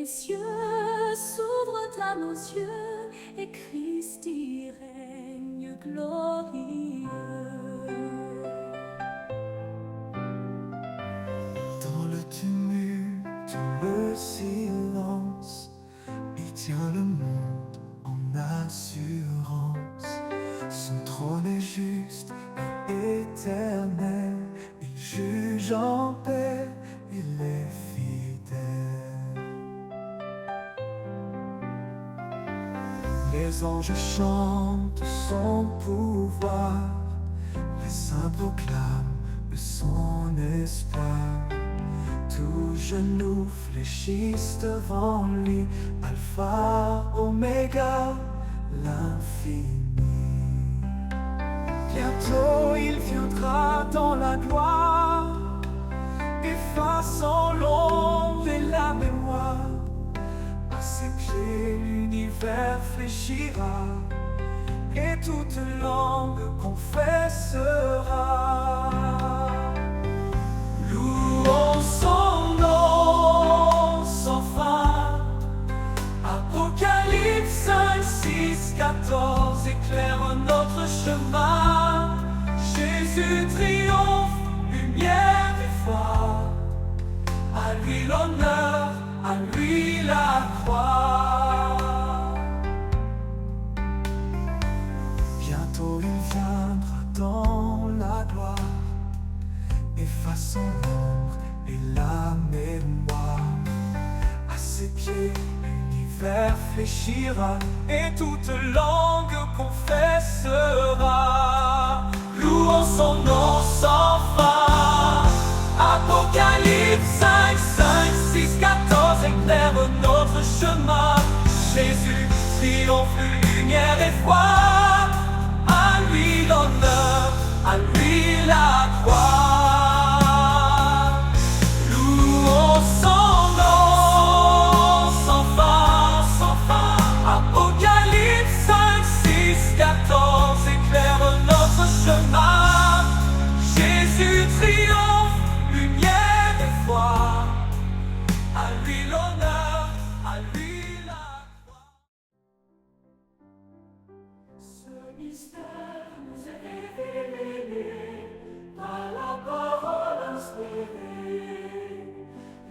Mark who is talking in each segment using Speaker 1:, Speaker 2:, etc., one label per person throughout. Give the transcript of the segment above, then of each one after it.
Speaker 1: les cieux s'ouvrent à nos yeux et Christ y règne glorieux.
Speaker 2: Dans le tumulte, le silence, il tient le monde en assurance. Son trône est juste et éternel, il juge en paix, il est fidèle. Les anges chantent son pouvoir, les saints proclament son espoir. Tous genoux fléchissent devant lui, Alpha, Oméga, l'infini. Bientôt il viendra dans la gloire, effaçant l'ombre et la mémoire. À ses pieds l'univers fléchira, et toute langue confessera. Louons son nom sans fin. Apocalypse 5, 6, 14 éclaire notre chemin. Jésus triomphe, lumière et foi. À lui l'honneur, à lui la croix. Bientôt il viendra dans la gloire, effaçant l'ombre et la mémoire. À ses pieds l'univers fléchira, et toute langue confessera. Louons son nom sans fin. Apocalypse 5, 6, 14 éclaire notre chemin. Jésus triomphe, lumière et foi. À lui l'honneur, à lui la croix. Louons son nom sans fin, sans fin. Apocalypse 5, 6, 14 éclaire notre chemin. Jésus triomphe, lumière et foi. À lui l'honneur, à lui la croix. Ce mystère nous est révélé par la parole inspirée.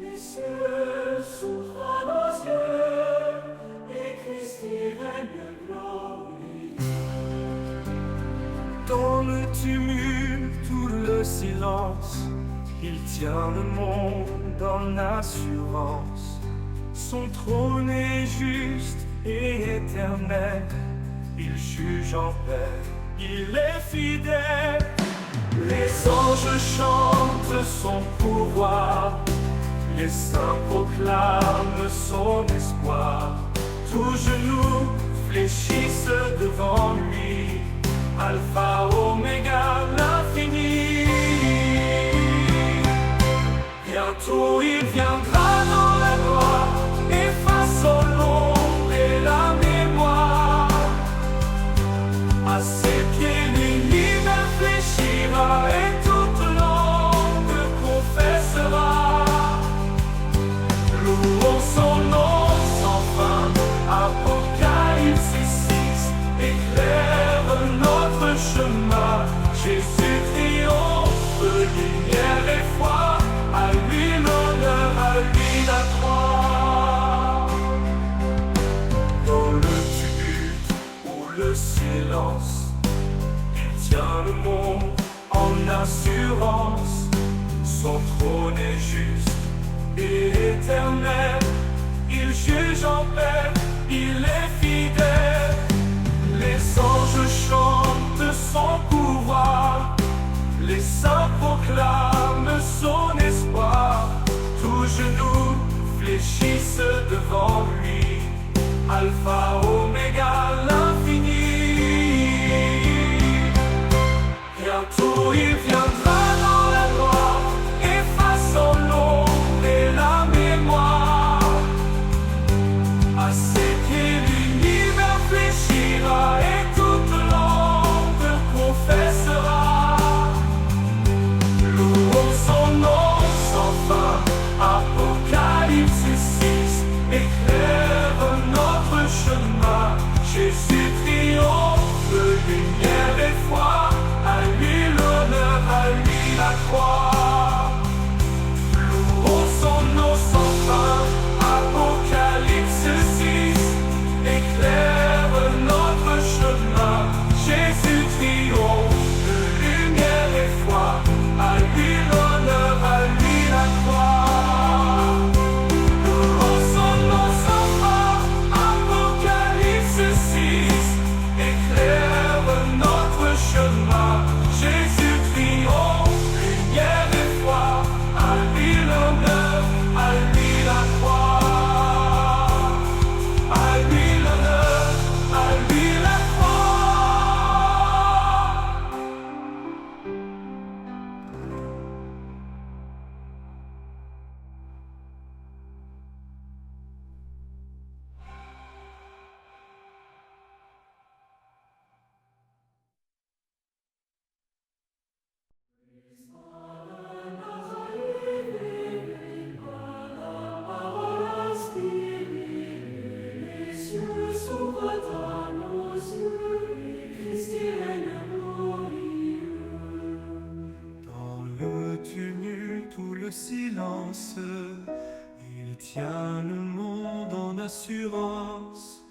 Speaker 2: Les cieux s'ouvrent à nos yeux et Christ y règne glorieux. Dans le tumulte ou le silence, il tient le monde en assurance. Son trône est juste et éternel, il juge en paix, il est fidèle. Les anges chantent son pouvoir, les saints proclament son espoir. Tous genoux fléchissent devant lui, Alpha, Oméga, l'infini. Bientôt il viendra dans la gloire, effaçant l'ombre et la mémoire. À ses pieds l'univers fléchira, et toute langue confessera. Louons son nom sans fin. Apocalypse 6 éclaire notre chemin. Jésus triomphe, lumière et foi. À lui l'honneur, à lui la croix. Dans le tumulte ou le silence, il tient le monde en assurance. Son trône est juste et éternel, il juge en paix, il est fidèle. Les anges chantent son pouvoir, les saints proclament son espoir. Tous genoux fléchissent devant lui, Alpha, Oméga, l'infini. Bientôt il viendra dans la gloire, effaçant l'ombre et la mémoire. À ses pieds l'univers fléchira, et toute langue confessera. Louons son nom sans fin. Apocalypse 6 éclaire assurance.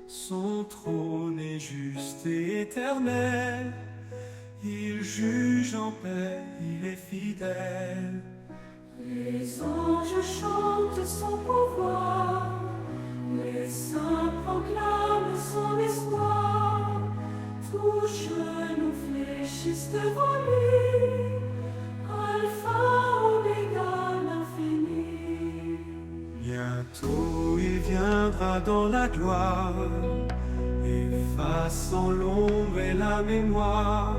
Speaker 2: Son trône est juste et éternel. Il juge en paix, il est fidèle.
Speaker 1: Les anges chantent son pouvoir, les saints proclament son espoir. Tous genoux fléchissent devant lui, Alpha, Oméga, l'infini.
Speaker 2: Bientôt il viendra dans la gloire, effaçant l'ombre et la mémoire.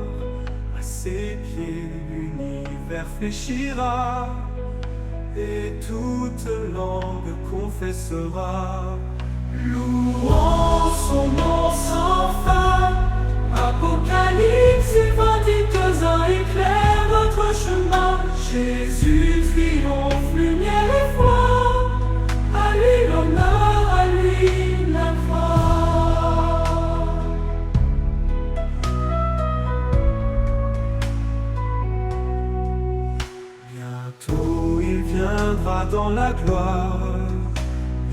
Speaker 2: À ses pieds l'univers fléchira, et toute langue confessera. Louons son nom sans fin. Apocalypse et 22 éclaire notre chemin. Jésus triomphe, lumière et foi. À lui l'honneur, à lui la gloire. Bientôt il viendra dans la gloire,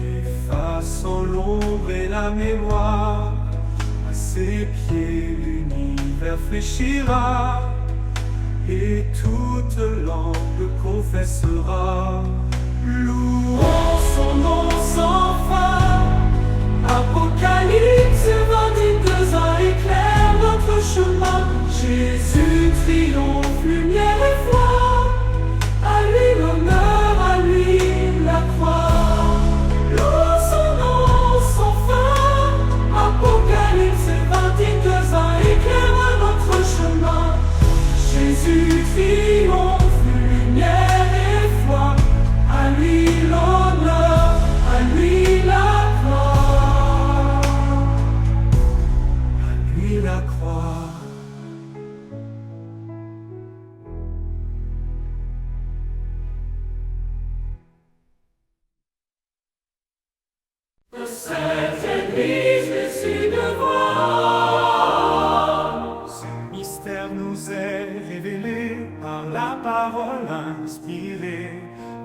Speaker 2: effaçant l'ombre et la mémoire. À ses pieds l'univers fléchira, et toute langue confessera. Louons son nom sans fin. Apocalypse 22 éclaire notre chemin. Jésus triomphe, lumière et foi. À lui l'honneur, à lui la croix. Louons son nom sans fin. Apocalypse 22 éclaire notre chemin. Jésus triomphe, lumière et foi. À lui l'honneur, à lui la gloire. À lui la croix. Cette église décide de voir. Ce mystère nous est révélé par la parole inspirée.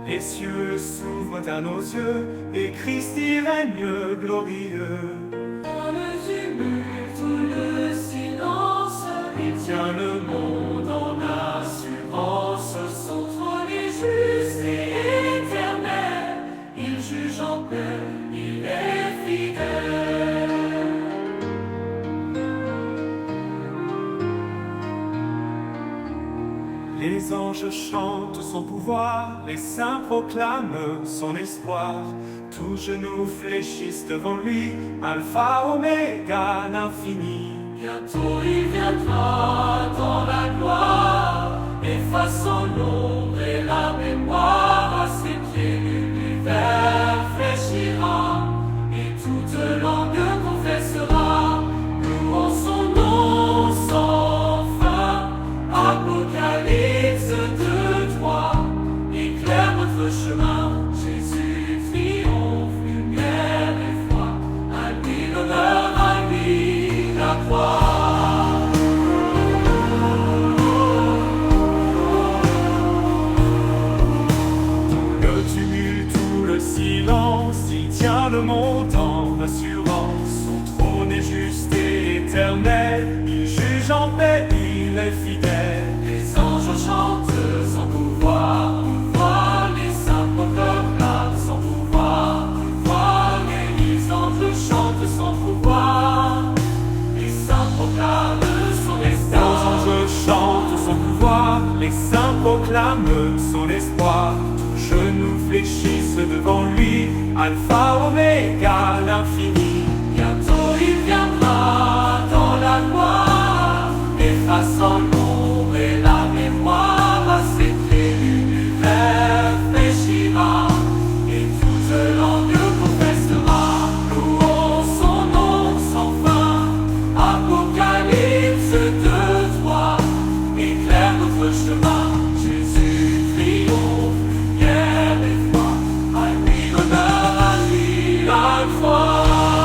Speaker 2: Les cieux s'ouvrent à nos yeux et Christ y règne glorieux. Dans le tumulte ou le silence, il tient le monde en assurance. Son trône est juste et éternel. Il juge en paix, il est fidèle. Les anges chantent son pouvoir, les saints proclament son espoir. Tous genoux fléchissent devant lui, Alpha, Oméga, l'infini. Bientôt il viendra dans la gloire, effaçant l'ombre et la mémoire. À ses pieds l'univers fléchira, et toute langue confessera. Louons son nom sans fin. Apocalypse 2-3 éclaire notre chemin. Jésus triomphe, lumière et foi. À lui l'honneur, à lui la gloire. Tout le tumulte, tout le silence, il tient le monde en assurance. Son trône est juste et éternel. Il juge en paix, il est fidèle. Les anges chantent son pouvoir, pouvoir. Les saints proclament son pouvoir, pouvoir. Les anges chantent son pouvoir, les saints proclament son espoir. Les anges chantent son pouvoir, les saints proclament son espoir. Tous genoux fléchissent devant lui, Alpha, Oméga, l'infini. Bientôt il viendra dans la gloire, effaçant l'ombre et la mémoire. À ses pieds l'univers fléchira, et toute langue confessera. Louons son nom sans fin. Apocalypse 2-3 éclaire notre chemin. Jésus triomphe, lumière et foi. À lui l'honneur, à lui la gloire.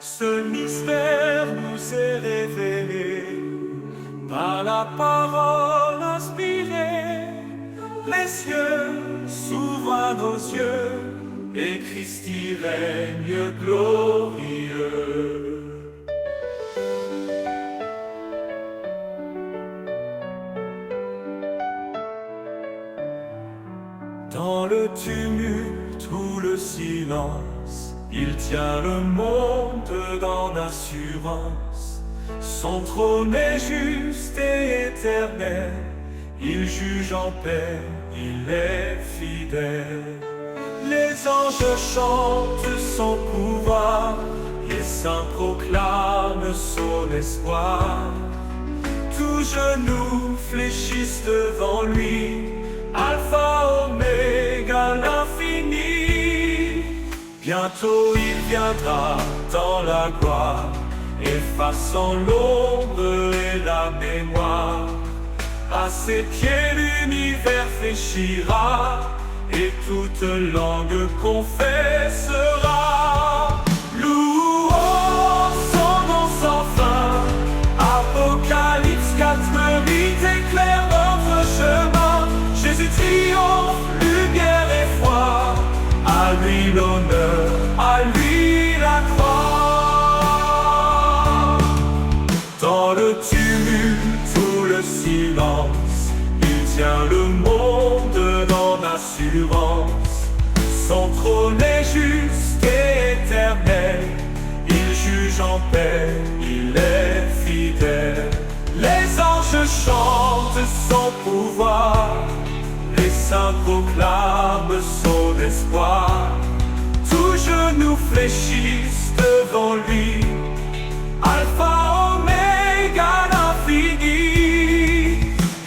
Speaker 2: Ce mystère nous est révélé par la parole inspirée. Les cieux s'ouvrent à nos yeux et Christ y règne glorieux. Dans le tumulte ou le silence, il tient le monde en assurance. Son trône est juste et éternel, il juge en paix, il est fidèle. Les anges chantent son pouvoir, les saints proclament son espoir. Tous genoux fléchissent devant lui, Alpha, Oméga, l'infini. Bientôt il viendra dans la gloire, effaçant l'ombre et la mémoire. À ses pieds l'univers fléchira, et toute langue confessera. Louons son nom sans fin. Apocalypse 4:8 éclaire notre chemin. Jésus triomphe, lumière et foi. À lui l'honneur, à lui la croix. Dans le tumulte ou le silence, il tient le monde en assurance. Son trône est juste et éternel, il juge en paix, il est fidèle. Les anges chantent son pouvoir, les saints proclament son espoir. Tous genoux fléchissent devant lui, Alpha, Oméga, l'infini.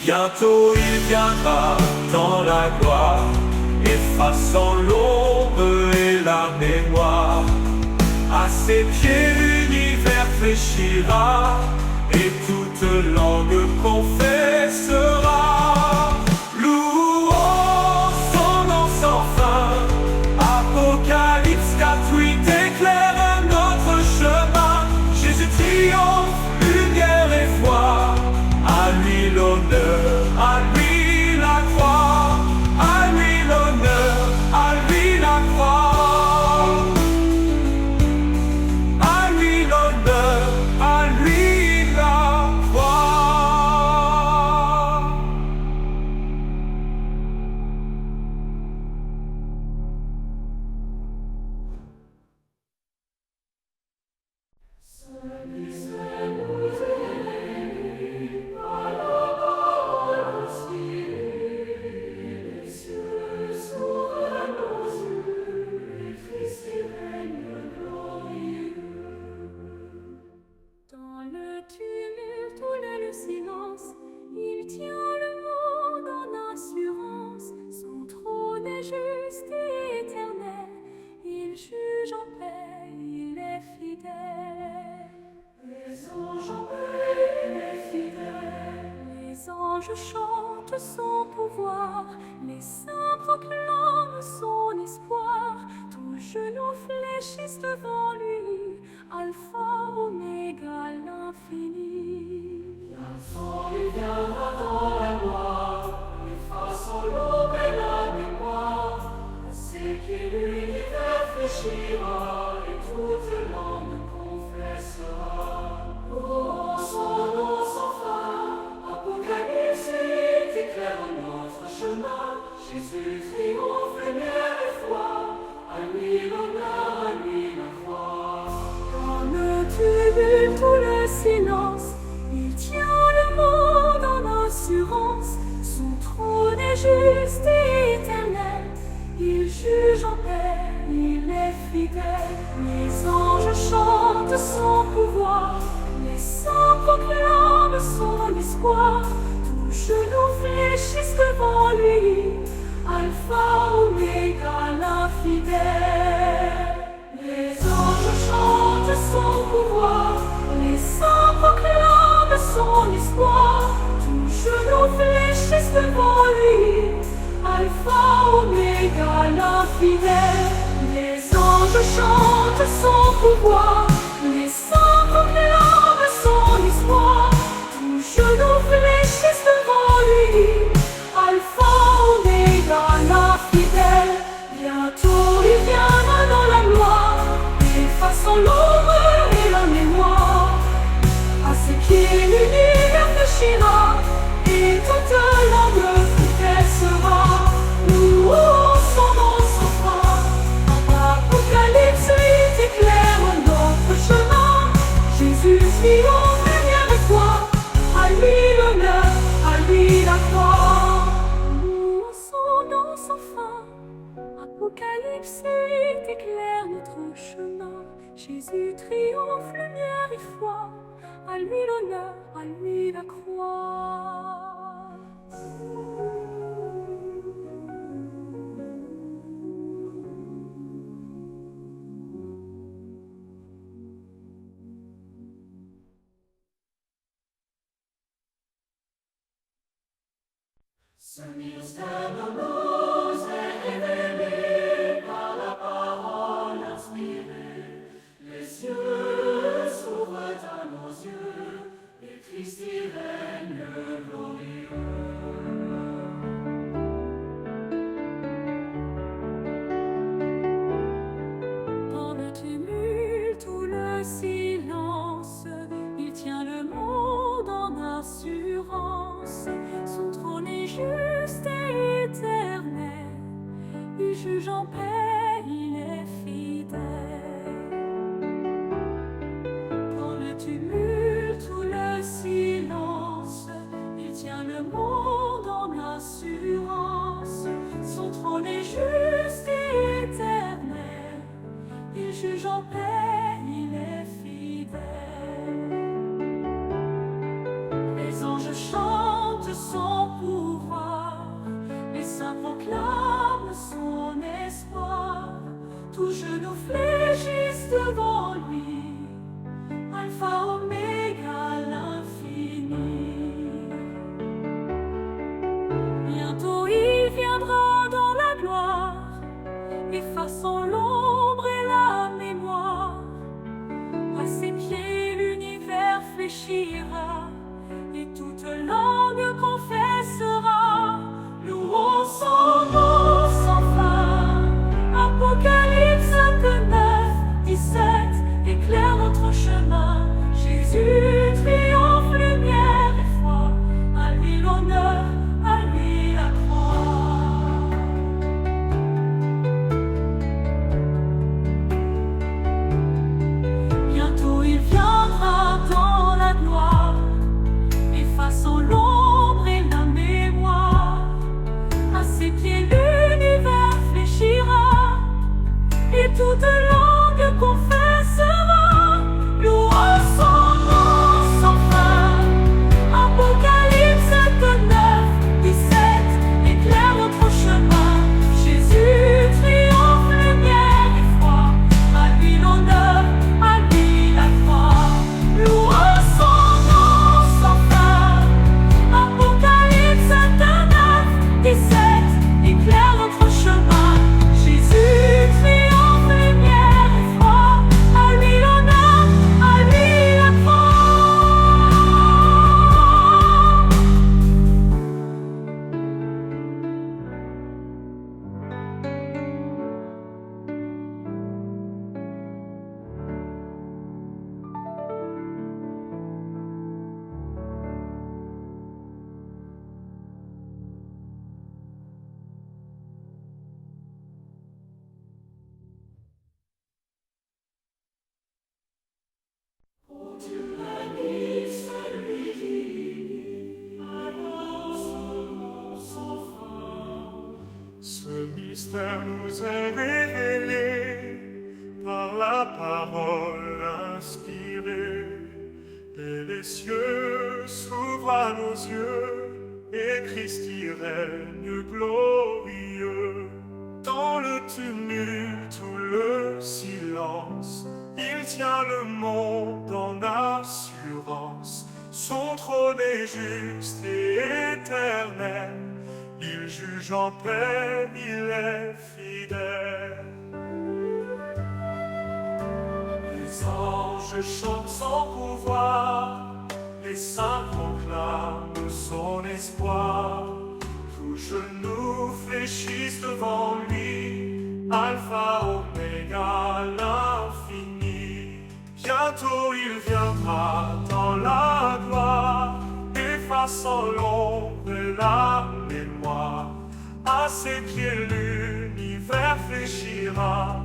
Speaker 2: Bientôt il viendra dans la gloire, effaçant l'ombre et la mémoire. À ses pieds l'univers fléchira, et toute langue confessera. Louons son nom sans fin. Apocalypse 4:8 éclaire notre chemin. Jésus triomphe, lumière et foi. À lui l'honneur, à lui la croix. À lui l'honneur, à lui la croix. À lui l'honneur, à lui la croix.
Speaker 1: Dans le tumulte ou le silence, il tient le monde en assurance. Son trône est juste et éternel, il juge en paix, il est fidèle. Les anges en paix, il est fidèle. Les anges chantent son pouvoir, les saints proclament son espoir. Tous genoux fléchissent devant lui, Alpha, Oméga, l'infini. Bientôt il viendra dans la gloire, effaçant l'ombre et la mémoire. À ses pieds l'univers fléchira, et toute langue confessera. Louons son nom sans fin. Apocalypse 8 éclaire notre chemin. Jésus triomphe, lumière et foi. À lui l'honneur, à lui la croix. Dans le tumulte ou le silence, il tient le monde en assurance. Son trône est juste et éternel, il juge en paix, il est fidèle. Les anges chantent son pouvoir, les saints proclament son espoir. Tous genoux fléchissent devant lui, Alpha, Oméga, l'infidèle. Les anges chantent son pouvoir, les saints proclament son espoir. Tous genoux fléchissent devant lui, Alpha, Oméga, l'infidèle. chantent son pouvoir, les saints proclament son histoire. Tous genoux fléchissent devant lui, Alpha, Oméga, la fidèle. Bientôt il viendra dans la gloire, effaçant l'ombre et la mémoire. À ses pieds l'univers fléchira, et toute langue confessera. Louons son nom sans fin. Apocalypse, il éclaire notre chemin. Jésus triomphe, lumière et foi. À lui l'honneur, à lui la gloire. Louons son nom sans fin. Apocalypse, il éclaire notre chemin. Jésus triomphe, lumière et foi. À lui l'honneur, à lui la croix.
Speaker 2: Ce mystère nous est révélé par la parole inspirée. Les cieux s'ouvrent à nos yeux, et Christ y règne glorieux.
Speaker 1: Dans le tumulte ou le silence, il tient le monde en assurance. Son trône est juste et éternel, il juge en paix, il est fidèle. Dans le tumulte ou le silence, il tient le monde en assurance. Son trône est juste et éternel, il juge en paix, il est fidèle. Les anges chantent son pouvoir, les saints proclament son espoir. Tous genoux fléchissent devant lui, Alpha, Oméga, l'infini. Bientôt il viendra dans la gloire, effaçant l'ombre et la mémoire. À ses pieds l'univers fléchira, et toute langue confessera. Louons son nom sans fin. Apocalypse 29, 17 éclaire notre chemin. Jésus triomphe, lumière et foi. À lui l'honneur, à lui la croix. Bientôt il viendra dans la gloire, effaçant l'ombre et la mémoire. À ses pieds l'univers fléchira, et toute langue confessera. Louons son nom sans fin. Apocalypse 29, 17 éclaire notre chemin. Jésus triomphe, lumière et foi. À lui l'honneur, à lui la croix. Louons son nom sans fin. Apocalypse 29, 17 éclaire notre chemin. Jésus triomphe, lumière et foi. À lui l'honneur, à lui la croix.
Speaker 2: Ce mystère nous est révélé par la parole inspirée. Et les cieux s'ouvrent à nos yeux, et Christ y règne glorieux. Dans le tumulte ou le silence, il tient le monde en assurance. Son trône est juste et éternel, il juge en paix, il est fidèle. anges chantent son pouvoir, les saints proclament son espoir. Tous genoux fléchissent devant lui, Alpha, Oméga, l'infini. Bientôt il viendra dans la gloire, effaçant l'ombre et la mémoire. À ses pieds l'univers fléchira,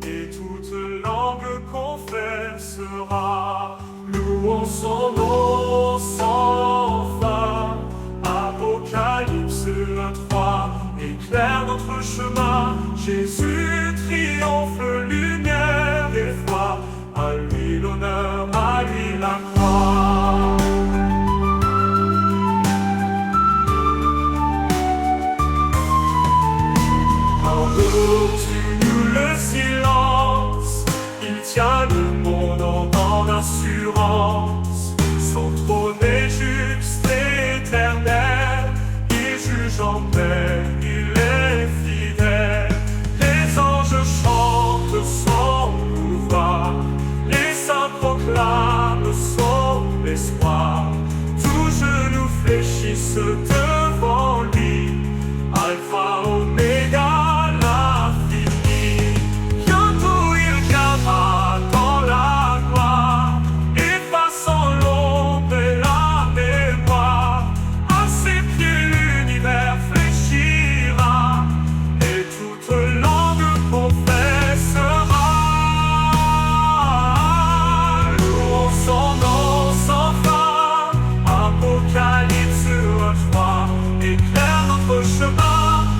Speaker 2: et toute langue confessera. Louons son nom sans fin. Apocalypse 1:3 éclaire notre chemin. Jésus triomphe, lumière et foi. À lui l'honneur, à lui la gloire. Tue le silence, il tient le monde en assurance. Son trône est juste et éternel, il juge en paix, il est fidèle. Les anges chantent son pouvoir, les saints proclament son espoir. Tous genoux fléchissent devant lui, Alpha, Oméga.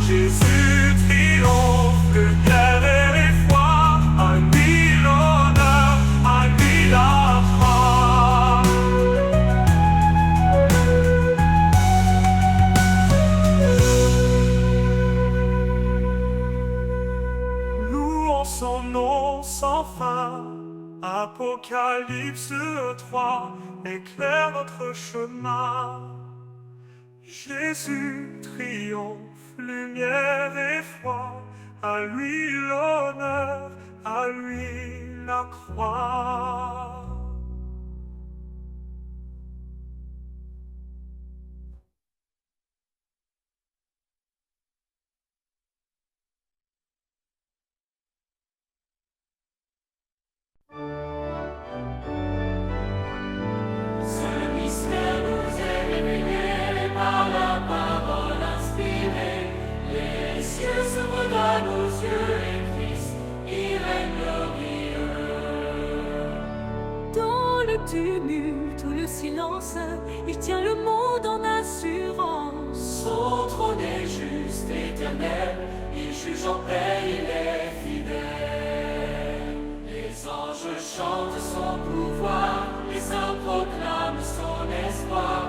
Speaker 2: Jésus triomphe, lumière et foi. À lui l'honneur, à lui la gloire. Louons son nom sans fin. Apocalypse 3 éclaire notre chemin. Jésus triomphe, lumière et foi, à lui l'honneur, à lui la croix.
Speaker 1: Ce mystère nous est révélé par la parole inspirée. Les cieux s'ouvrent à nos yeux et Christ y règne glorieux. Dans le tumulte ou le silence, il tient le monde en assurance. Son trône est juste et éternel, il juge en paix, il est fidèle. Les anges chantent son pouvoir, les saints proclament son espoir.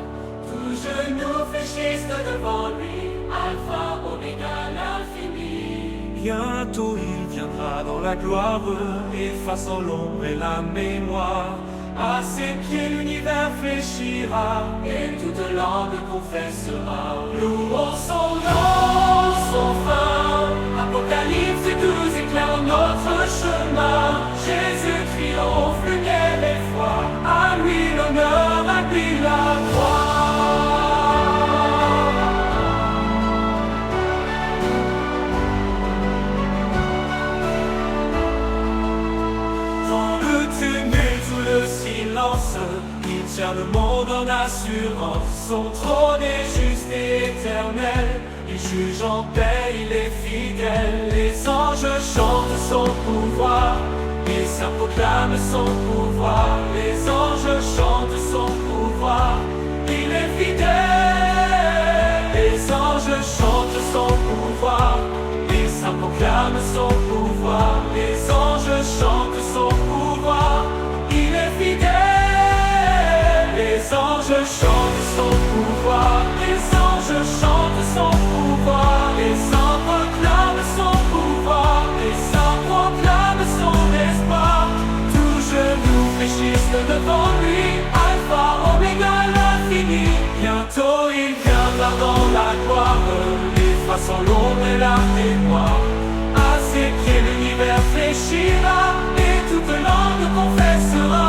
Speaker 1: Tous genoux fléchissent devant lui, Alpha, Oméga, l'infini.
Speaker 2: Bientôt il viendra dans la gloire, effaçant l'ombre et la mémoire. À ses pieds l'univers fléchira,
Speaker 1: Et toute langue confessera.
Speaker 2: louons son nom sans fin.
Speaker 1: Apocalypse 12 éclaire notre chemin. Jésus triomphe, lumière et foi. À lui l'honneur, à lui la gloire.
Speaker 2: Dans le tumulte ou le silence, il tient le monde en assurance. Son trône est juste et éternel, il juge en paix, il est fidèle. Les anges chantent son pouvoir, les saints proclament son pouvoir. Les anges chantent son pouvoir, il est fidèle. Les anges chantent son pouvoir, les saints proclament son pouvoir. Les anges chantent son pouvoir, il est fidèle. Les anges chantent son pouvoir, les anges chantent son pouvoir. Les saints proclament son pouvoir, les saints proclament son espoir. Tous genoux fléchissent devant lui, Alpha, Oméga, l'infini. Bientôt il viendra dans la gloire, effaçant l'ombre et la mémoire. À ses pieds l'univers fléchira, et toute langue confessera.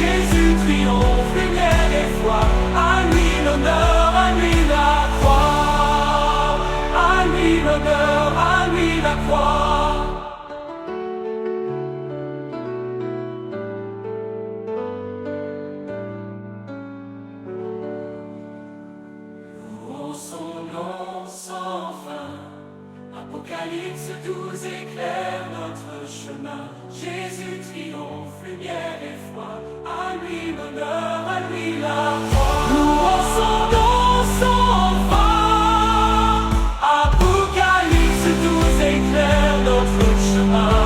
Speaker 2: Jésus triomphe, lumière et foi. À lui l'honneur, à lui la croix. À lui l'honneur, à lui la croix. Louons son nom sans fin. Apocalypse 12 éclaire notre chemin. Jésus triomphe, lumière et foi. À lui l'honneur, à lui la croix. Louons son nom sans fin. Apocalypse 12 éclaire notre chemin.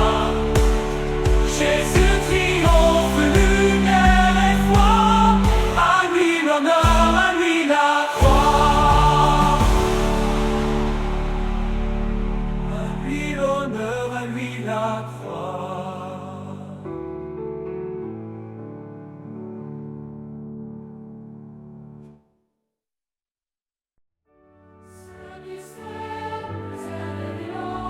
Speaker 2: Jésus triomphe, lumière et foi. À lui l'honneur, à lui la croix. À lui l'honneur, à lui la croix.
Speaker 1: Ce mystère nous est révélé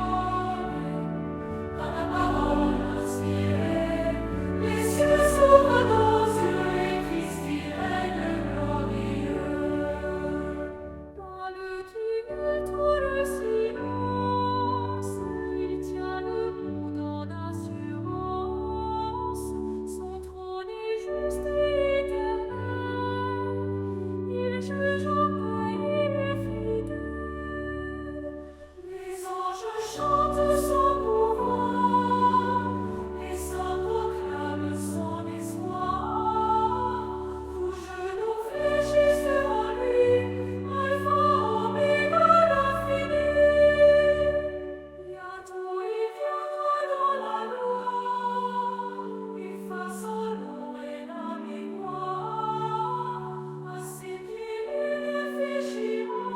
Speaker 1: par la parole inspirée. Les cieux s'ouvrent dans et Christ y règne glorieux. Dans le tumulte ou le silence, il tient le monde en assurance. Son trône est juste et éternel. Il juge en paix, il est fidèle. Les anges chantent son pouvoir, les saints proclament son espoir. Tout genou fléchisse devant lui, Alpha, Oméga, l'infini. Bientôt il viendra dans la gloire, effaçant l'ombre et la mémoire. À ses pieds il réfléchira,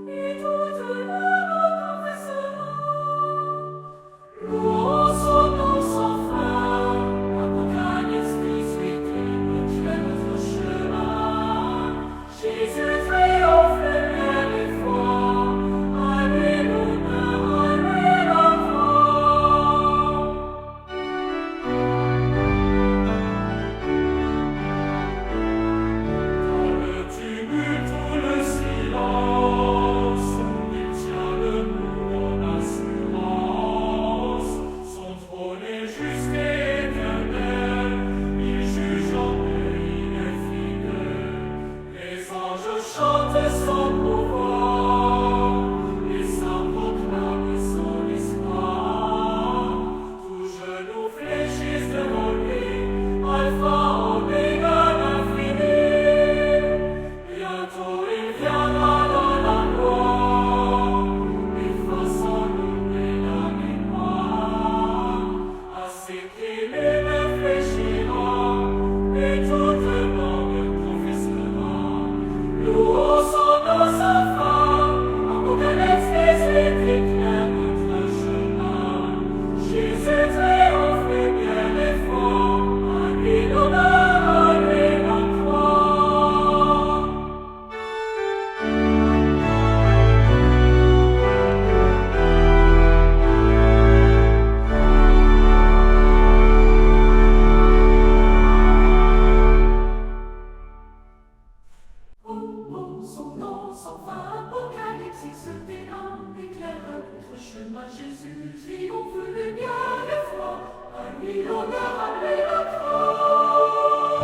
Speaker 1: et toute langue confessera. Louons son nom sans fin. Apocalypse 18 éclaire notre chemin. Jésus triomphe, lumière et foi. À lui l'honneur, à lui la croix.
Speaker 2: Dans le tumulte ou le silence, il tient le monde en assurance. Son trône est juste et éternel, il juge en paix, il est fidèle. Les anges chantent son pouvoir, les saints proclament son espoir. Tout genou fléchisse devant lui, Alpha, Oméga, l'infini. Bientôt il viendra dans la gloire, effaçant l'ombre et la mémoire. À ses pieds il réfléchira, et toute langue confessera. Louons son nom sans fin. Apocalypse 18 éclaire notre chemin. Jésus triomphe, lumière et foi. À lui l'honneur, à lui la croix.
Speaker 1: Son nom sans fin, Apocalypse 21 éclaire notre chemin. Jésus triomphe, lumière et foi. À lui l'honneur, à lui la croix.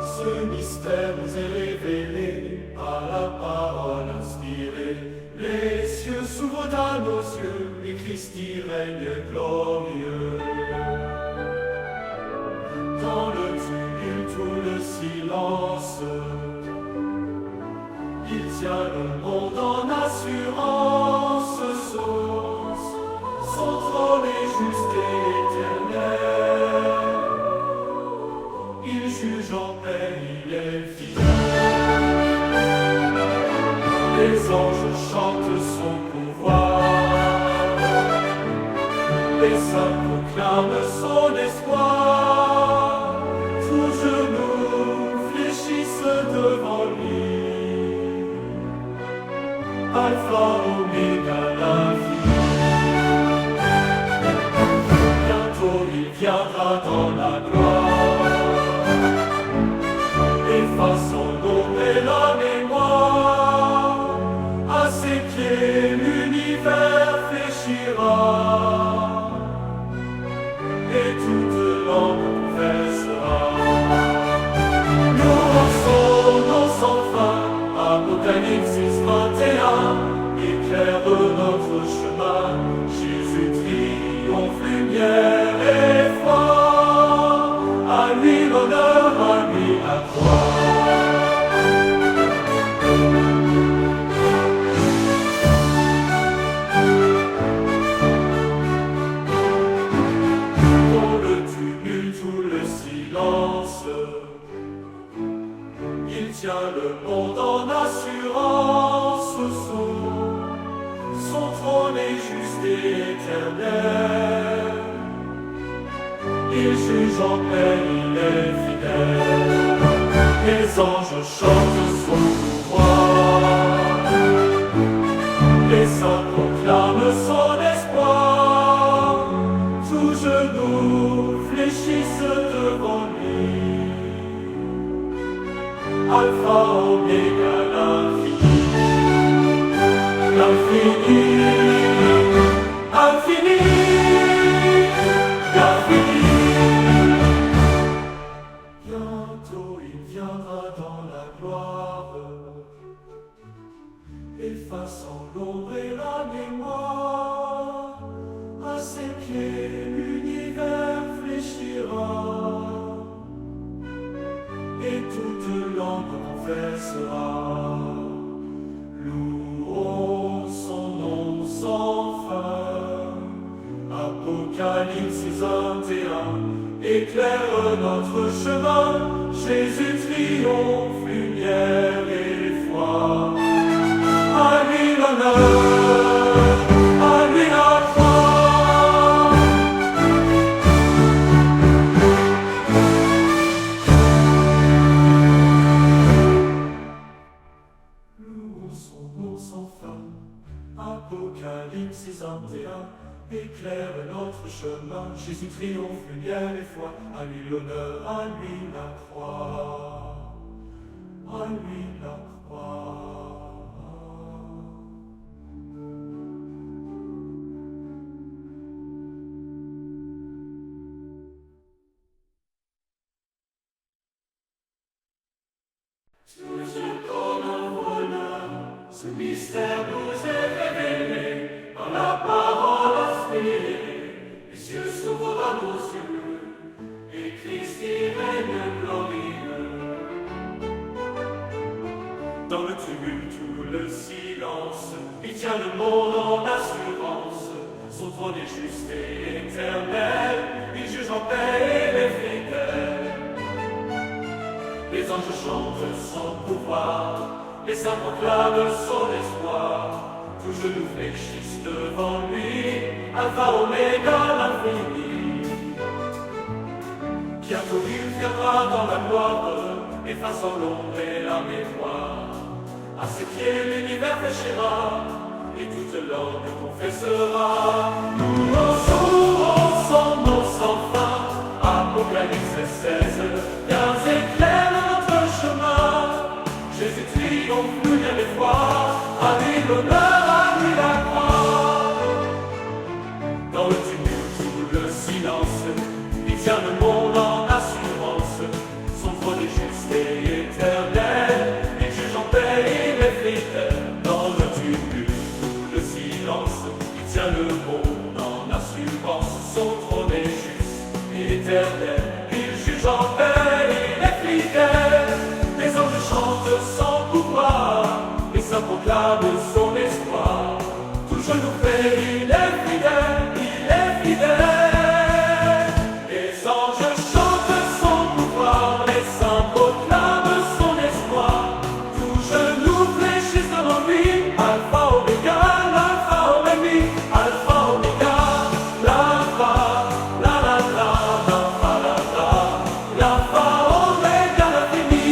Speaker 2: Ce mystère nous est révélé par la parole inspirée. Les cieux s'ouvrent à nos yeux et Christ y règne glorieux. Dans le tumulte ou le silence, il tient le monde en assurance. Son trône est juste et éternel. Il juge en paix, il est fidèle. Les anges chantent son pouvoir. Les saints proclament son espoir. Tout genou fléchissent devant lui. Alpha, Oméga, l'infini. Bientôt il viendra dans la gloire. tient le monde en assurance. Son trône est juste et éternel. Il juge en paix, il est fidèle. Les anges chantent son pouvoir. Les saints proclament son espoir. Tous genoux fléchissent devant lui. Alpha, Oméga, l'infini. L'infini, infini, l'infini. Bientôt il viendra dans la gloire, effaçant l'ombre et la mémoire. À ses pieds l'univers fléchira, et toute langue confessera. Louons son nom sans fin. Apocalypse 6:21 éclaire notre chemin. Jésus triomphe, lumière et foi. À lui l'honneur, à lui la gloire. Louons son nom sans fin. Apocalypse 6:21 éclaire notre chemin. Jésus triomphe, lumière et foi. À lui l'honneur, à lui la croix. À lui la croix. Toujours comme un voleur, ce mystère nous est révélé par la parole inspirée. Les cieux s'ouvrent à nos yeux, et Christ y règne glorieux. Dans le tumulte ou le silence, il tient le monde en assurance. Son trône est juste et éternel, il juge en paix et les fidèles. Les anges chantent son pouvoir, les saints proclament son espoir. Tous genoux fléchissent devant lui, Alpha, Oméga, l'infini. Bientôt il viendra dans la gloire, effaçant l'ombre et la mémoire. À ses pieds l'univers fléchira, et toute langue confessera. Nous louons son nom sans fin. Apocalypse 16:15 éclaire notre chemin. Jésus triomphe, lumière et foi. À lui l'honneur, à lui la croix. Dans le tumulte ou le silence, il tient le monde en assurance. Son trône est juste et éternel, il juge en paix, il est fidèle. Dans le tumulte ou le silence, il tient le monde en assurance. Son trône est juste et éternel, il juge en paix, il est fidèle. Les anges chantent son pouvoir, les saints proclament son espoir. Tout genou fait, il est fidèle, il est fidèle. Les anges chantent son pouvoir, les saints proclament son espoir. Tout genou fléchissent devant lui, Alpha, Oméga, l'Alpha, Oméga, Alpha, Oméga, l'Alpha, la la la, l'Alpha, la la, l'Alpha, Oméga, l'infini,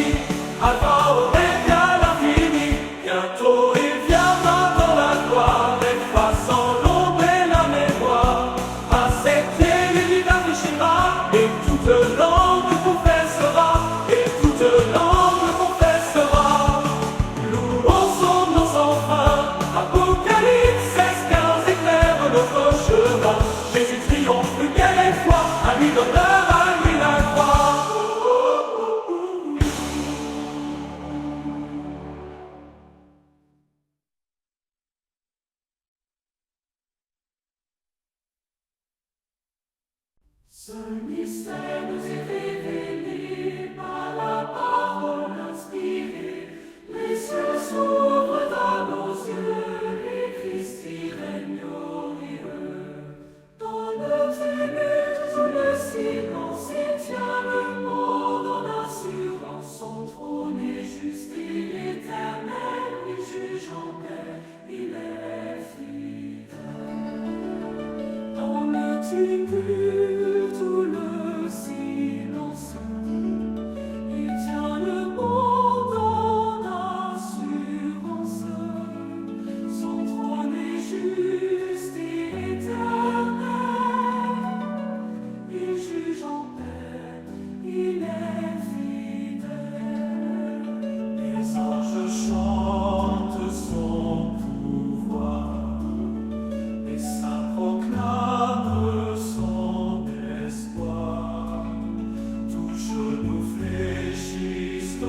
Speaker 2: Alpha, Oméga, l'infini. Bientôt il viendra dans la gloire, effaçant l'ombre et la mémoire. À ses pieds l'univers fléchira, et toute langue confessera, et toute langue confessera. Louons son nom sans fin. Apocalypse 16:15 éclaire notre chemin. Jésus triomphe, lumière et foi. À lui l'honneur, à lui la croix. Ce mystère nous est révélé par la parole inspirée. Les cieux s'ouvrent à nos yeux, et Christ y règne glorieux. Dans le tumulte ou le silence, il tient le monde en assurance. Son trône est juste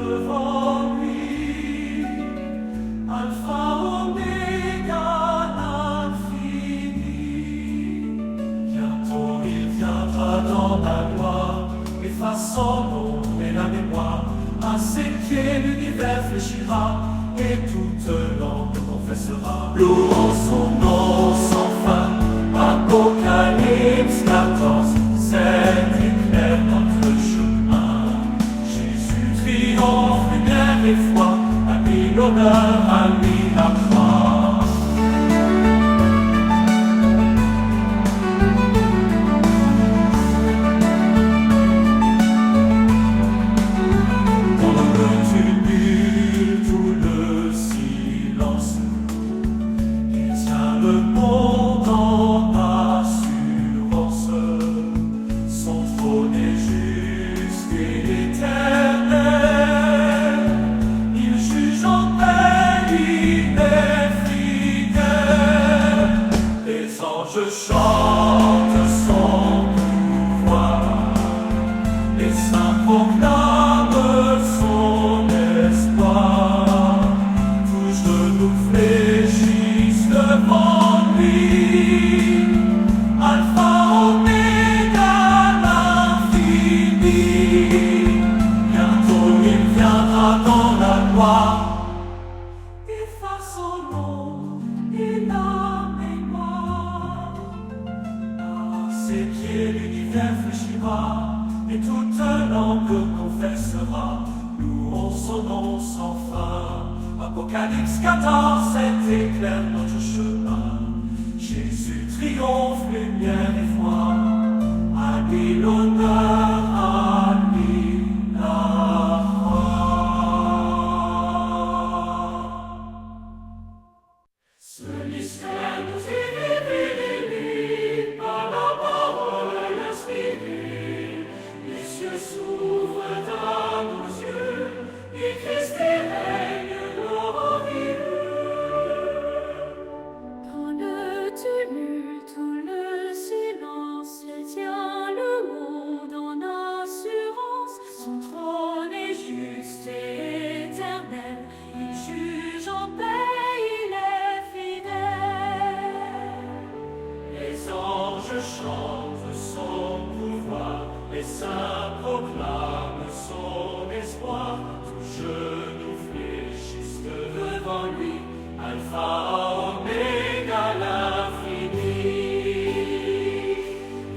Speaker 2: devant lui, Alpha, Oméga, l'infini. Bientôt il viendra dans la gloire, effaçant l'ombre et la mémoire. À ses pieds l'univers fléchira, et toute langue confessera. Louons son nom sans fin. Apocalypse 14, c'est éclaire notre chemin. Jésus triomphe, lumière et foi, à lui l'honneur, à lui la croix. Dans le tumulte ou le silence, il tient le monde en assurance. Son trône est juste et éternel. Il juge en paix, il est fidèle. Les anges chantent son pouvoir, les saints proclament son espoir. Tous genoux fléchissent devant lui, Alpha, Oméga, l'infini. Bientôt il viendra dans la gloire, effaçant l'ombre et la mémoire. À ses pieds l'univers fléchira, et toute langue confessera. Louons son nom sans fin. Apocalypse 14, c'est éclaire notre chemin. Jésus triomphe, lumière et foi, à lui l'honneur, à lui la gloire. Ce mystère nous est révélé par la parole inspirée. Les cieux s'ouvrent à nos yeux, et Christ règne glorieux.
Speaker 1: Dans le tumulte ou le silence, il tient le monde en assurance. Son trône est juste et éternel. Il juge en paix, il est fidèle.
Speaker 2: Les anges chantent son pouvoir, les saints proclament son espoir. Tous genoux fléchissent devant lui, Alpha, Oméga, l'infini.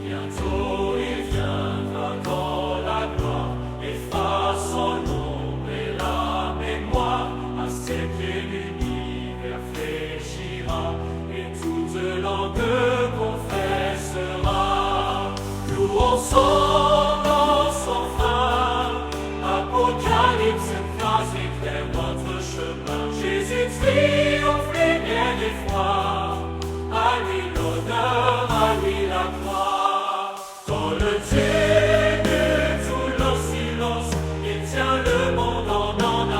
Speaker 2: Bientôt il viendra dans la gloire, effaçant l'ombre et la mémoire. À ses pieds l'univers fléchira, et toute langue confessera. Louons son nom sans fin. Apocalypse 15 éclaire notre chemin. Jésus triomphe, lumière et foi, à lui l'honneur, à lui la gloire. Dans le tumulte ou le silence, il tient le monde en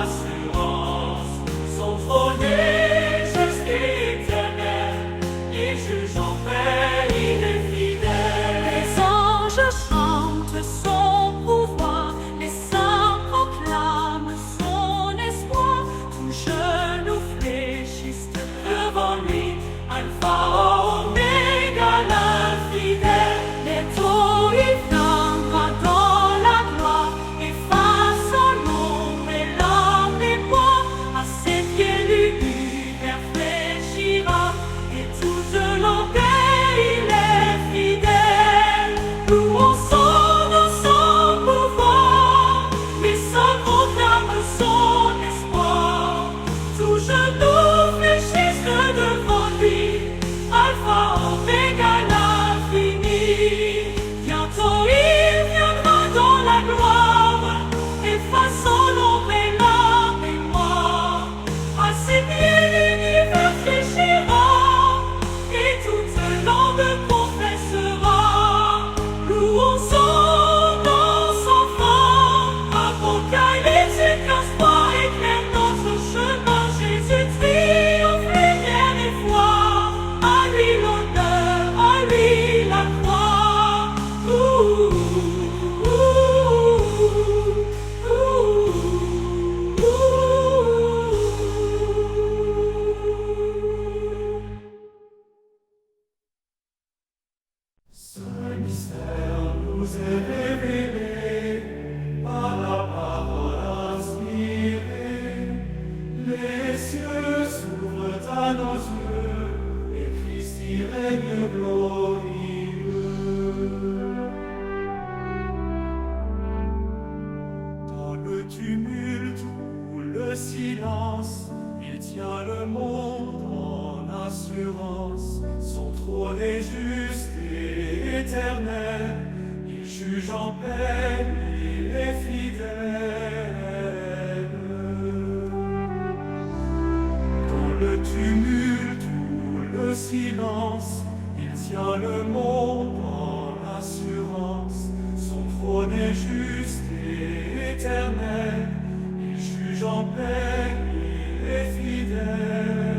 Speaker 2: assurance. Son trône est juste et éternel. Il juge en paix, il est fidèle.
Speaker 1: Les anges chantent son pouvoir, les saints proclament son espoir. Tous genoux fléchissent devant lui, Alpha, Oméga, l'infidèle. Bientôt il viendra dans la gloire, effaçant l'ombre
Speaker 2: silence, il tient le monde en assurance. Son trône est juste et éternel, il juge en paix, il est fidèle. Dans le tumulte ou le silence, il tient le monde en assurance. Son trône est juste et éternel, il juge en paix, il est fidèle.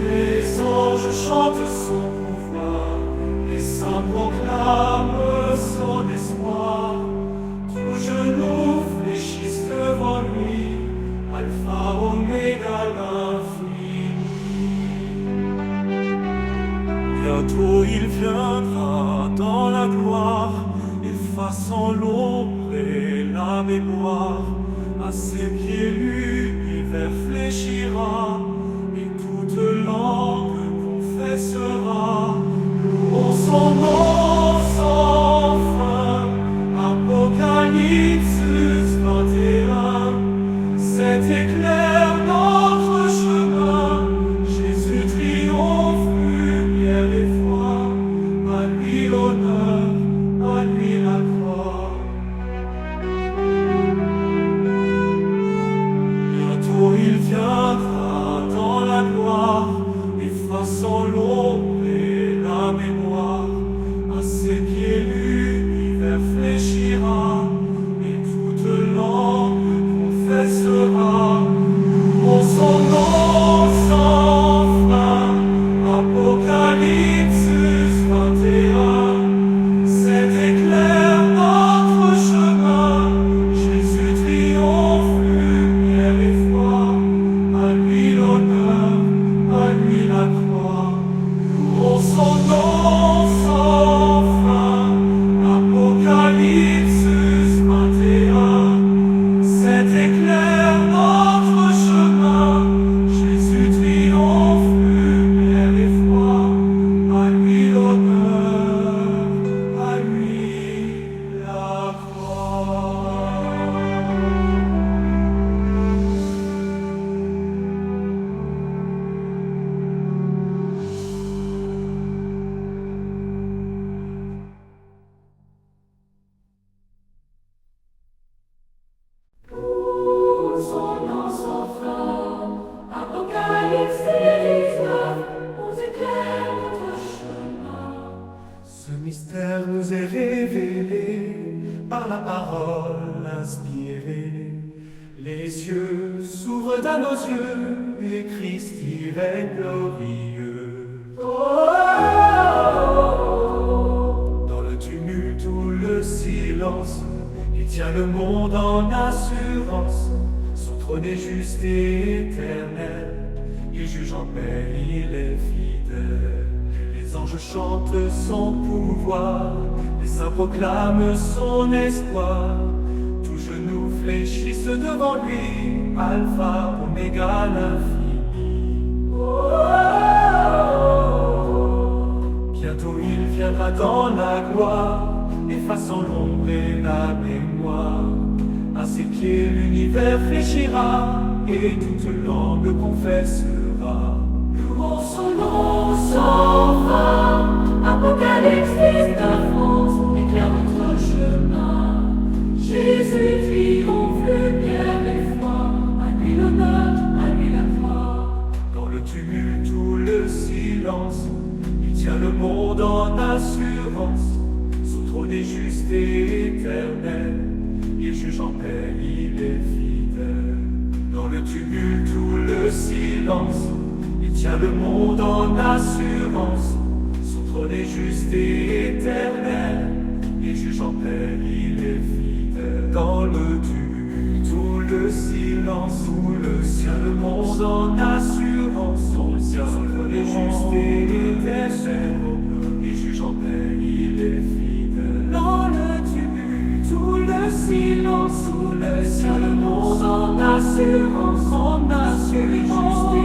Speaker 2: Les anges chantent son pouvoir, les saints proclament son espoir. Tous genoux fléchissent devant lui, Alpha, Oméga, l'infini. Bientôt il viendra dans la gloire, effaçant l'ombre et la mémoire. À ses pieds l'univers fléchira, et toute langue confessera. Louons son nom sans fin. Apocalypse 21. Cet éclair notre chemin, Jésus triomphe, lumière et foi. À lui l'honneur, à lui la gloire. Bientôt il viendra dans la gloire, effaçant l'ombre et la mémoire. À ses pieds l'univers fléchira, et toute langue confessera. Louons son nom sans fin. Apocalypse 21. Cet éclair notre chemin, Jésus triomphe, lumière et foi. À lui l'honneur, à lui la croix. Louons son nom sans fin. Apocalypse 21. Cet éclair notre chemin, Jésus triomphe, lumière et foi. À lui l'honneur, à lui la gloire.
Speaker 1: Son nom sans fin, Apocalypse 19, nous éclaire notre chemin.
Speaker 2: Ce mystère nous est révélé par la parole inspirée. Les cieux s'ouvrent à nos yeux et Christ y règne glorieux. Dans le tumulte ou le silence, il tient le monde en assurance. Son trône est juste et éternel, il juge en paix, il est fidèle. Les anges chantent son pouvoir, les saints proclament son espoir. Tous genoux fléchissent devant lui, Alpha, Oméga, l'infini. Bientôt il viendra dans la gloire, effaçant l'ombre et la mémoire. À ses pieds l'univers fléchira, et toute langue confessera.
Speaker 1: Louons son nom sans fin, Apocalypse 19, éclaire notre chemin. Jésus triomphe, lumière et foi. À lui l'honneur, à lui la gloire.
Speaker 2: Dans le tumulte ou le silence, il tient le monde en assurance. Son trône est juste et éternel, il juge en paix, il est fidèle. Dans le tumulte ou le silence, il tient le monde en assurance. Son trône est juste et éternel, il juge en paix, il est fidèle. Dans le tumulte ou le silence, où le ciel, le monde en assurance. Son trône est juste et éternel, il juge en paix, il est fidèle. Dans le tumulte ou le silence, où le ciel, le monde en assurance, en assurance.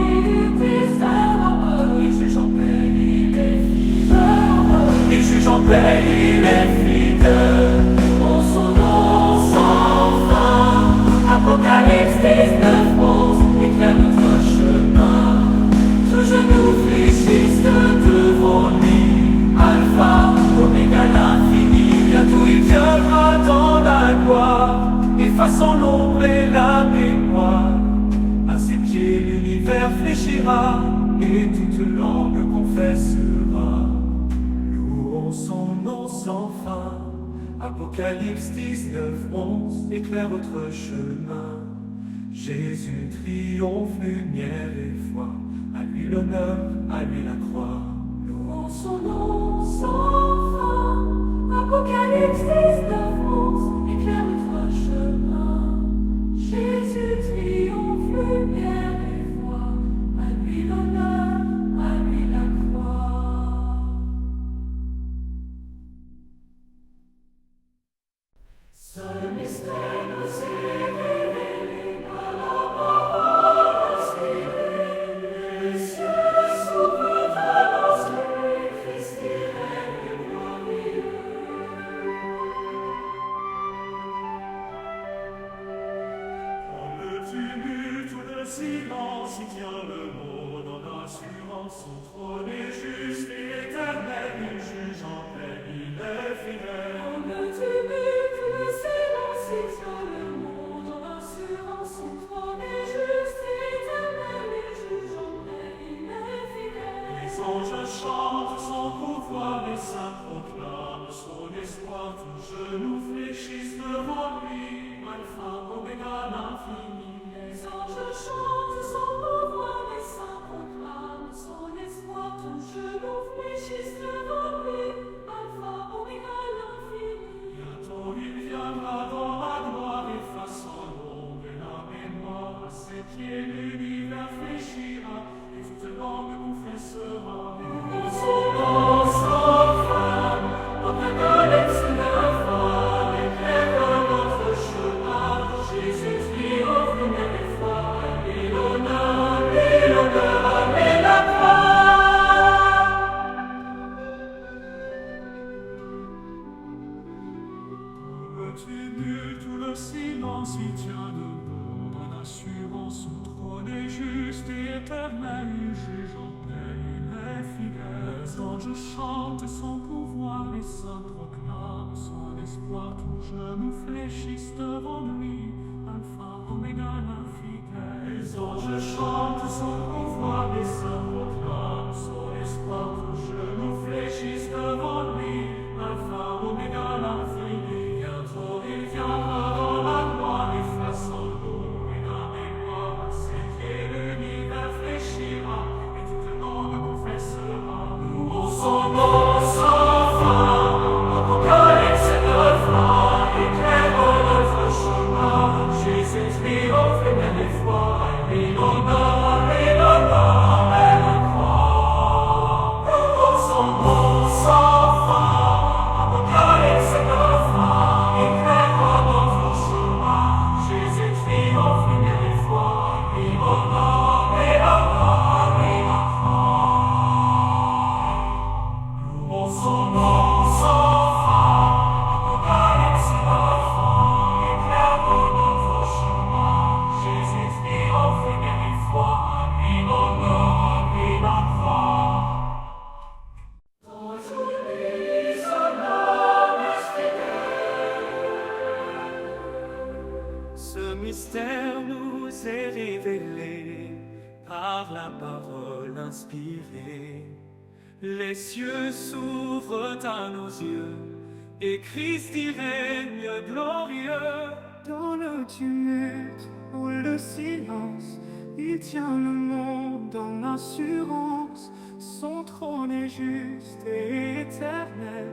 Speaker 2: Il juge en paix, il est fidèle. Il juge en paix, il est fidèle. En son nom, effaçant l'ombre et la mémoire. À ses pieds l'univers fléchira, et toute langue confessera. Louons son nom sans fin. Apocalypse 19, 11 éclaire votre chemin. Jésus triomphe, lumière et foi. À lui l'honneur, à lui la croix.
Speaker 1: Louons son nom sans fin. Apocalypse 19, 11 éclaire notre chemin. Jésus triomphe, lumière et foi. À lui l'honneur, à lui la croix. Seul mystère nous est révélé par la parole inspirée. Les cieux s'ouvrent à l'entrée, Christ y règne glorieux.
Speaker 2: Dans le tumulte ou le silence, il tient le monde en assurance. Son trône est juste et éternel, il juge en paix, il est fidèle.
Speaker 1: Dans le tumulte, le silence, il tient le monde en assurance. Son trône est juste et éternel, il juge en paix, il est fidèle.
Speaker 2: Les anges chantent son pouvoir, les saints proclament son espoir. Tous genoux fléchissent devant lui, alpha, oméga, l'infini.
Speaker 1: Les anges chantent son pouvoir, les saints proclament son espoir. Tous genoux fléchissent devant lui, alpha, oméga, l'infini.
Speaker 2: Bientôt il viendra dans la gloire, effaçant l'ombre et la mémoire. À ses pieds l'univers fléchira, et toute langue confessera.
Speaker 1: Son nom sans fin, Apocalypse 9, éclaire notre chemin. Jésus triomphe, lumière et foi. À lui l'honneur, à lui la gloire.
Speaker 2: Le tumulte ou le silence, il tient debout en assurance. Son trône est juste et éternel, il juge en paix, il est fidèle. Les anges chantent son pouvoir, les saints proclament son espoir. Tous genoux fléchissent devant lui, alpha, oméga, l'infidèle. Les anges chantent son pouvoir, les saints proclament son espoir. Tous genoux fléchissent devant lui, alpha, oméga, l'infini. Bientôt il viendra dans la gloire, effaçant l'ombre et la mémoire. À ses pieds l'univers fléchira, et toute langue confessera. Louons son nom sans fin. Apocalypse 9, éclaire notre chemin. Jésus triomphe, lumière et foi. À lui l'honneur, à lui l'honneur, à la croix. Louons son nom sans fin. Apocalypse 9, éclaire notre chemin. Jésus triomphe, lumière et foi. À lui l'honneur, et la gloire, à lui la croix. Louons son nom sans fin. Apocalypse 9, éclaire notre chemin. Jésus triomphe, lumière et foi. À lui l'honneur, à lui la croix. Dans lui son âme fidèle. Ce mystère nous est révélé par la parole inspirée. Les cieux s'ouvrent à nos yeux, et Christ y règne glorieux. Dans le tumulte ou le silence, il tient le monde en assurance. Son trône est juste et éternel,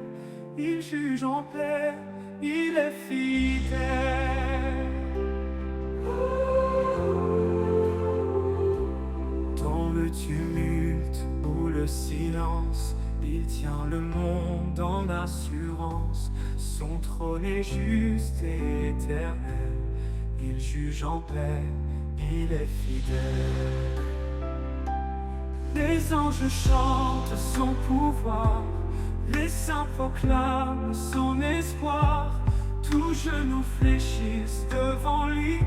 Speaker 2: il juge en paix, il est fidèle. Dans le tumulte ou le silence, il tient le monde en assurance. Son trône est juste et éternel, il juge en paix, il est fidèle. Les anges chantent son pouvoir, les saints proclament son espoir. Tous genoux fléchissent devant lui,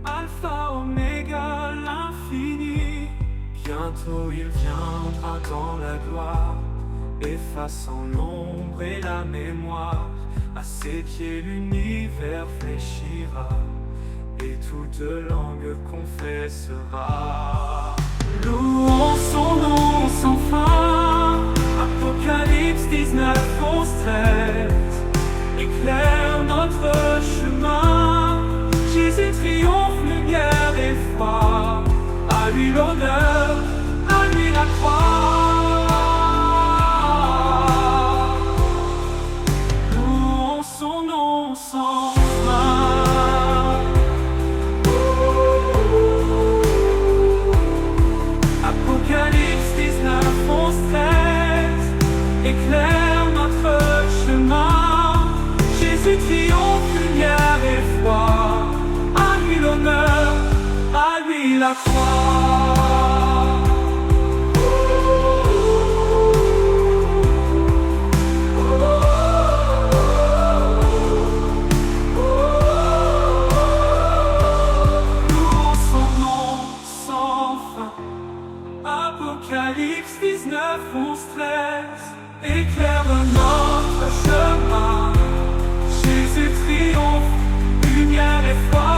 Speaker 2: alpha, oméga, l'infini. Bientôt il viendra dans la gloire, effaçant l'ombre et la mémoire. À ses pieds l'univers fléchira, et toute langue confessera. Louons son nom sans fin. Apocalypse 19, 11, 13 éclaire notre chemin. Jésus triomphe, lumière et foi. À lui l'honneur, à lui la croix. Louons son nom sans fin. Apocalypse 19, 11, 13 éclaire notre chemin. Jésus triomphe, lumière et foi. À lui l'honneur, à lui la croix. Louons son nom sans fin. Apocalypse 19, 11, 13 éclaire notre chemin. Jésus triomphe, lumière et foi.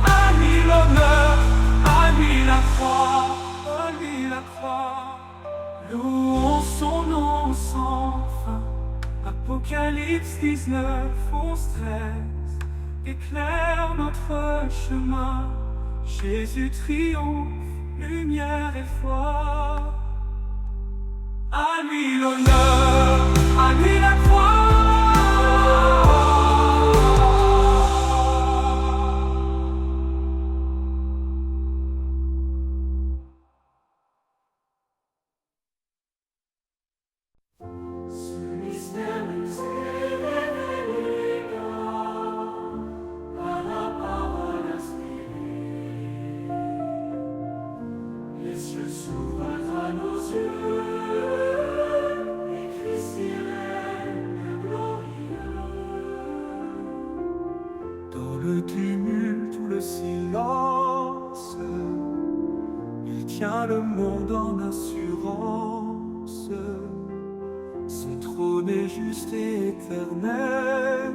Speaker 2: À lui l'honneur, à lui la croix, à lui la croix. Louons son nom sans fin. Apocalypse 19, 11, 13 éclaire notre chemin. Jésus triomphe, lumière et foi. À lui l'honneur, à lui la croix.
Speaker 1: Ce mystère nous est révélé par la parole inspirée. Les cieux s'ouvrent à nos yeux, et Christ y règne glorieux.
Speaker 2: Dans le tumulte ou le silence, il tient le monde en assurance. Son trône est juste et éternel.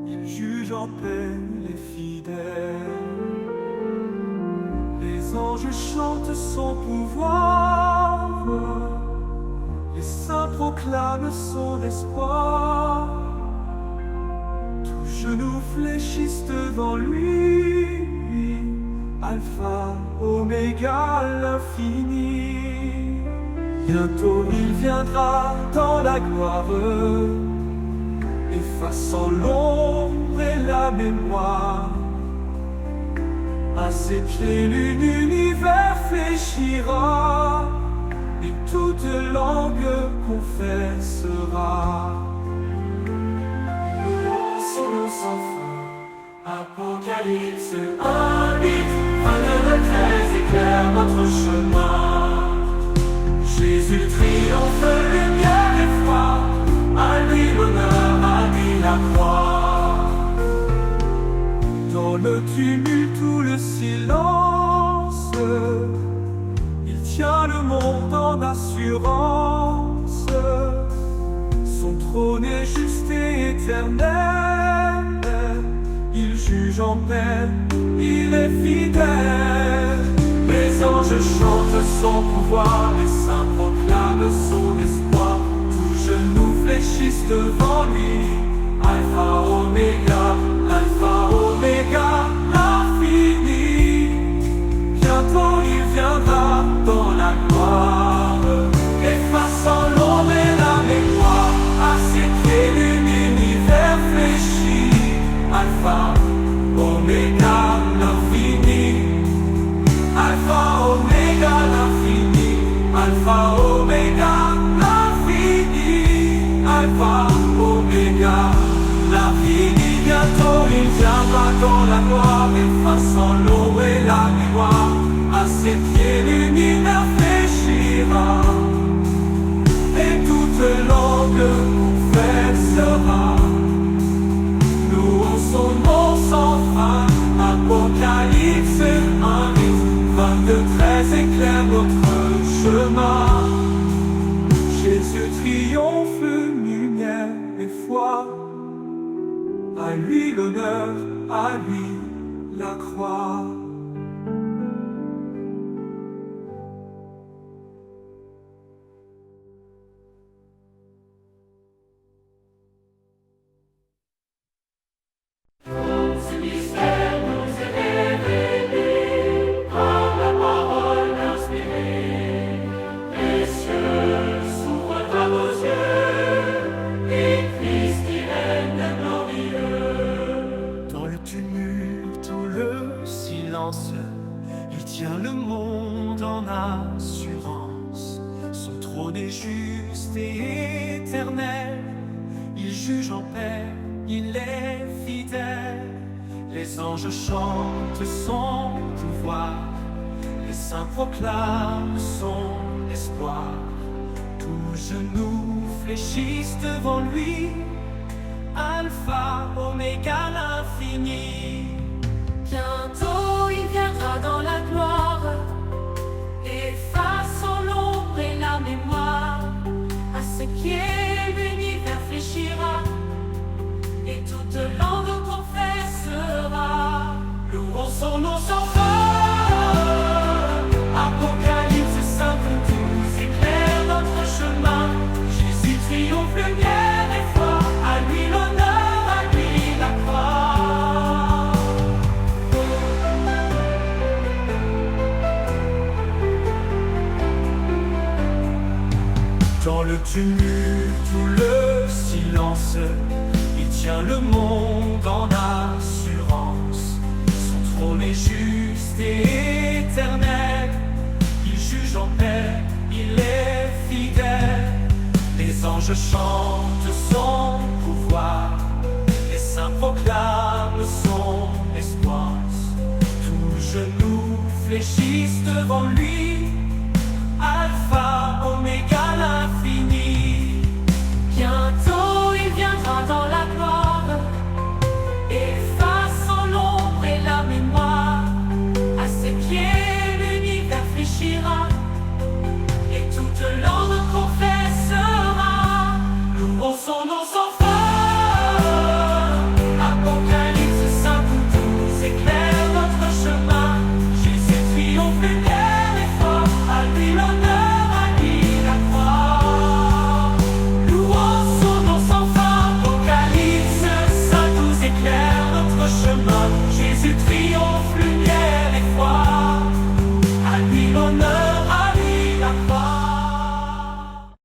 Speaker 2: Il juge en paix les fidèles. Les anges chantent son pouvoir. Les saints proclament son espoir. Tous genoux fléchissent devant lui. Alpha, Oméga, l'infini. Bientôt il viendra dans la gloire, effaçant l'ombre et la mémoire. À ses pieds l'univers fléchira, et toute langue confessera.
Speaker 1: Louons son nom sans fin. Apocalypse 1, 8, 22, 13 éclaire notre chemin.
Speaker 2: Jésus
Speaker 1: Triomphe, lumière et foi. À lui l'honneur, à lui la croix.
Speaker 2: dans le tumulte ou le silence, il tient le monde en assurance. Son trône est juste et éternel. Il juge en paix, il est fidèle. Les anges chantent son pouvoir, les saints proclament son espoir. Tous genoux fléchissent devant lui. Alpha, Oméga, Alpha, Oméga, l'infini. Bientôt il viendra dans la gloire, effaçant l'ombre et la mémoire. À ses pieds l'univers fléchit. Alpha, Oméga, l'infini. Alpha, Oméga, l'infini. Alpha, Oméga, l'infini. Alpha, Oméga, l'infini. Bientôt il viendra dans la gloire, effaçant l'ombre et la mémoire. À ses pieds l'univers fléchira, et toute langue confessera. Louons son nom sans fin. Apocalypse 1, 22, 13 éclaire notre chemin. Jésus triomphe, lumière et foi. À lui l'honneur, à lui la croix.
Speaker 1: Ce mystère nous est révélé par la parole inspirée. Les cieux s'ouvrent à vos yeux, et Christ y règne glorieux.
Speaker 2: Dans le tumulte ou le silence, il tient le monde en assurance. Son trône est juste et éternel. Il juge en paix, il est fidèle. Les anges chantent son pouvoir, les saints proclament son espoir. Tous genoux fléchissent devant lui, Alpha, Oméga, l'infini.
Speaker 1: Bientôt il viendra dans la gloire, effaçant l'ombre et la mémoire. À ce qui est l'univers fléchira, et toute langue confessera.
Speaker 2: Louons son nom sans fin. Apocalypse simple, tous éclaire notre chemin. Jésus triomphe, lumière et foi. À lui l'honneur, à lui la croix. Dans le tumulte ou le silence, il tient le monde en assurance. Son trône est juste et éternel. Il juge en paix, il est fidèle. Les anges chantent son pouvoir, les saints proclament son espoir. Tous genoux fléchissent devant lui,